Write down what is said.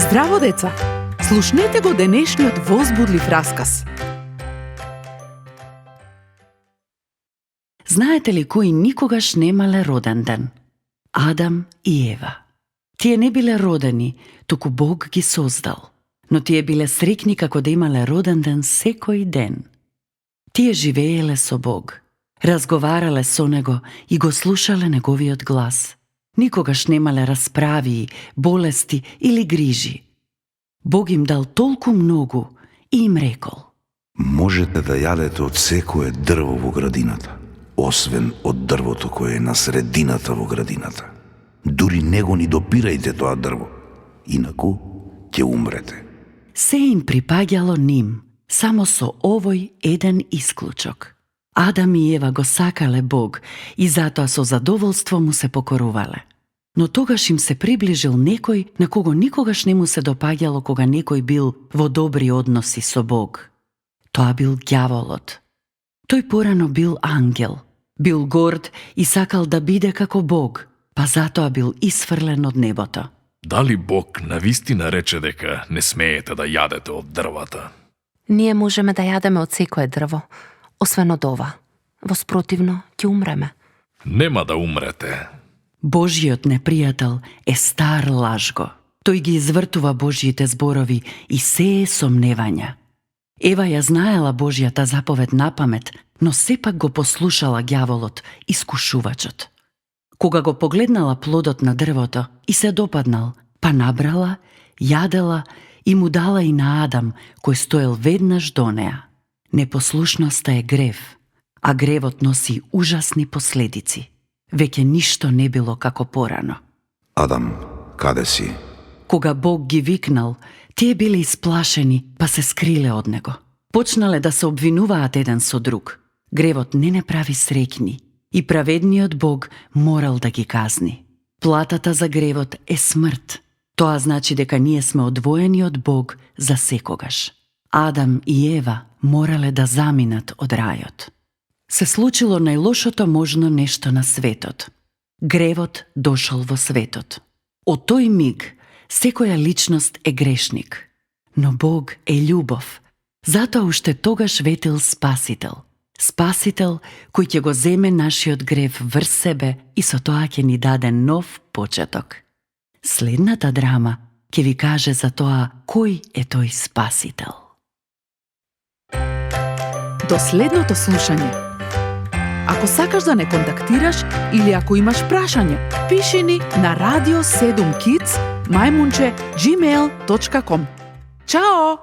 Здраво, деца! Слушнете го денешниот возбудлив расказ. Знаете ли кои никогаш немале роден ден? Адам и Ева. Тие не биле родени, туку Бог ги создал. Но тие биле среќни како да имале роден ден секој ден. Тие живееле со Бог, разговарале со Него и го слушале Неговиот глас. Никогаш немале расправи, болести или грижи. Бог им дал толку многу и им рекол: можете да јадете од секое дрво во градината, освен од дрвото кое е на средината во градината. Дури не го ни допирајте тоа дрво, инаку ќе умрете. Се им припаѓало ним, само со овој еден исклучок. Адам и Ева го сакале Бог и затоа со задоволство му се покорувале. Но тогаш им се приближил некој на кого никогаш не му се допаѓало кога некој бил во добри односи со Бог. Тоа бил ѓаволот. Тој порано бил ангел, бил горд и сакал да биде како Бог, па затоа бил исфрлен од небото. Дали Бог навистина рече дека не смеете да јадете од дрвата? Ние можеме да јадеме од секое дрво, освен од ова. Воспротивно, ќе умреме. Нема да умрете. Божиот непријател е стар лажго. Тој ги извртува Божиите зборови и се е сомневања. Ева ја знаела Божијата заповед напамет, но сепак го послушала ѓаволот, искушувачот. Кога го погледнала плодот на дрвото и се допаднал, па набрала, јадела и му дала и на Адам, кој стоел веднаш до неа. Непослушноста е грев, а гревот носи ужасни последици. Веќе ништо не било како порано. Адам, каде си? Кога Бог ги викнал, тие биле исплашени, па се скриле од него. Почнале да се обвинуваат еден со друг. Гревот не прави среќни и праведниот Бог морал да ги казни. Платата за гревот е смрт. Тоа значи дека ние сме одвоени од Бог за секогаш. Адам и Ева морале да заминат од рајот. Се случило најлошото можно нешто на светот. Гревот дошол во светот. Од тој миг секоја личност е грешник. Но Бог е љубов. Затоа уште тогаш ветил Спасител. Спасител кој ќе го земе нашиот грев врз себе и со тоа ќе ни даде нов почеток. Следната драма ќе ви каже за тоа кој е тој Спасител. До следното слушање. Ако сакаш да не контактираш или ако имаш прашање, пиши ни на radio7kids@gmail.com. Чао!